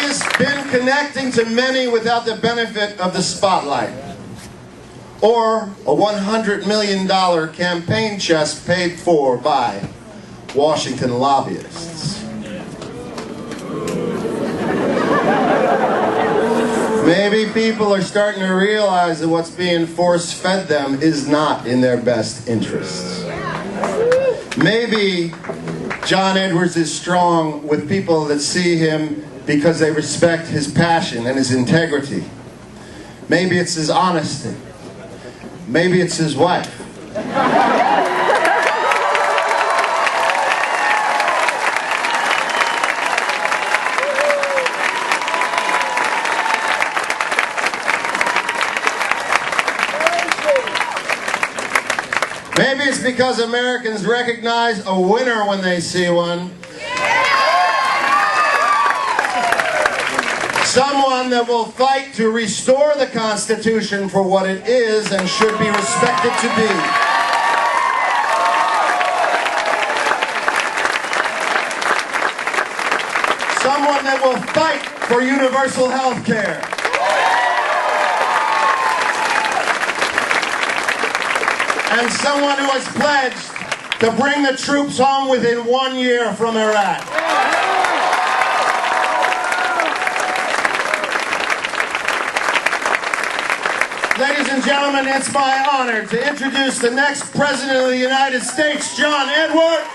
has been connecting to many without the benefit of the spotlight, or a $100 million campaign chest paid for by Washington lobbyists. Maybe people are starting to realize that what's being force-fed them is not in their best interests. Maybe John Edwards is strong with people that see him because they respect his passion and his integrity. Maybe it's his honesty. Maybe it's his wife. Maybe it's because Americans recognize a winner when they see one. Someone that will fight to restore the Constitution for what it is and should be respected to be. Someone that will fight for universal health care. And someone who has pledged to bring the troops home within 1 year from Iraq. Ladies and gentlemen, it's my honor to introduce the next President of the United States, John Edwards.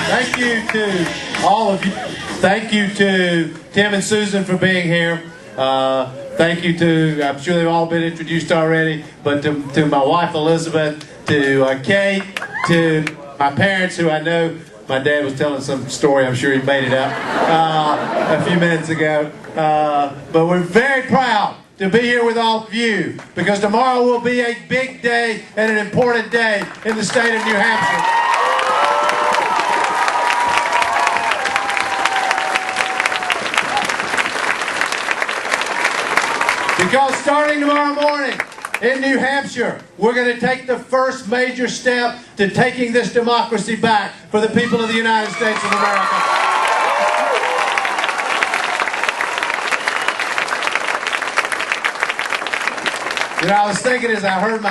Thank you to all of you. Thank you to Tim and Susan for being here. Thank you to, I'm sure they've all been introduced already, but to my wife Elizabeth, to Kate, to my parents who I know, my dad was telling some story, I'm sure he made it up a few minutes ago. But we're very proud to be here with all of you, because tomorrow will be a big day and an important day in the state of New Hampshire. Because starting tomorrow morning in New Hampshire, we're going to take the first major step to taking this democracy back for the people of the United States of America. You know, I was thinking as I heard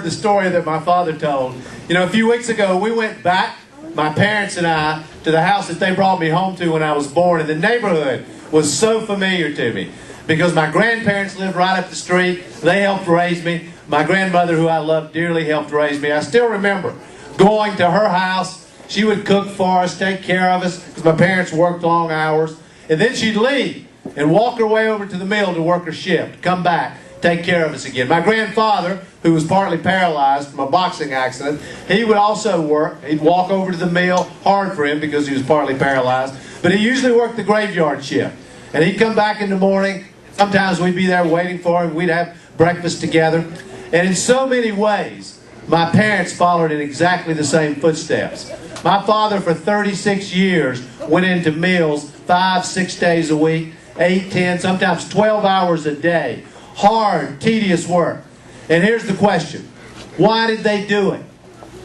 the story that my father told. You know, a few weeks ago, we went back, my parents and I, to the house that they brought me home to when I was born, and the neighborhood was so familiar to me. Because my grandparents lived right up the street. They helped raise me. My grandmother, who I love dearly, helped raise me. I still remember going to her house. She would cook for us, take care of us, because my parents worked long hours. And then she'd leave and walk her way over to the mill to work her shift, come back, take care of us again. My grandfather, who was partly paralyzed from a boxing accident, he would also work. He'd walk over to the mill, hard for him because he was partly paralyzed. But he usually worked the graveyard shift. And he'd come back in the morning. Sometimes we'd be there waiting for him. We'd have breakfast together. And in so many ways, my parents followed in exactly the same footsteps. My father, for 36 years, went into mills 5, 6 days a week, 8, 10, sometimes 12 hours a day. Hard, tedious work. And here's the question. Why did they do it?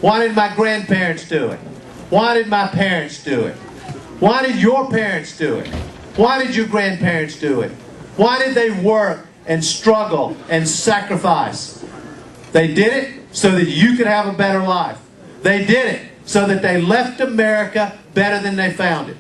Why did my grandparents do it? Why did my parents do it? Why did your parents do it? Why did your grandparents do it? Why did they work and struggle and sacrifice? They did it so that you could have a better life. They did it so that they left America better than they found it.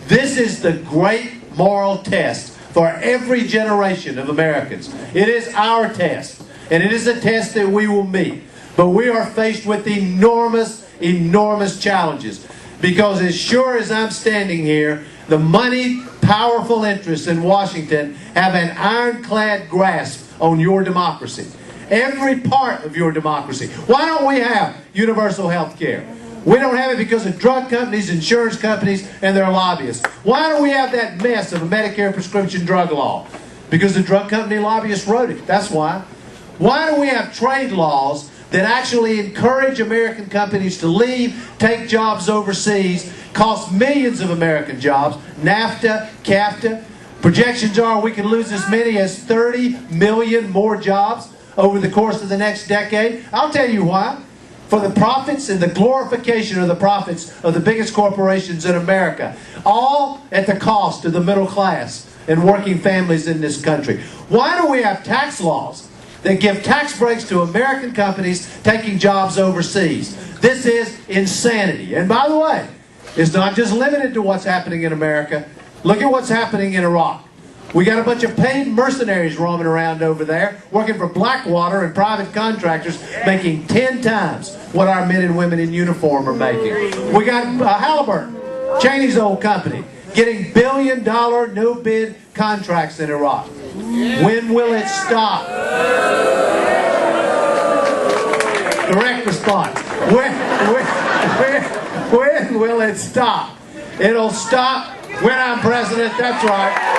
This is the great moral test for every generation of Americans. It is our test, and it is a test that we will meet. But we are faced with enormous, enormous challenges. Because as sure as I'm standing here, the moneyed, powerful interests in Washington have an ironclad grasp on your democracy. Every part of your democracy. Why don't we have universal health care? We don't have it because of drug companies, insurance companies, and their lobbyists. Why don't we have that mess of a Medicare prescription drug law? Because the drug company lobbyists wrote it. That's why. Why do we have trade laws that actually encourage American companies to leave, take jobs overseas, cost millions of American jobs? NAFTA, CAFTA. Projections are we could lose as many as 30 million more jobs over the course of the next decade. I'll tell you why. For the profits and the glorification of the profits of the biggest corporations in America, all at the cost of the middle class and working families in this country. Why do we have tax laws that give tax breaks to American companies taking jobs overseas? This is insanity. And by the way, it's not just limited to what's happening in America. Look at what's happening in Iraq. We got a bunch of paid mercenaries roaming around over there, working for Blackwater and private contractors, making 10 times what our men and women in uniform are making. We got Halliburton, Cheney's old company, getting billion-dollar no-bid contracts in Iraq. When will it stop? Direct response. When will it stop? It'll stop when I'm president, that's right.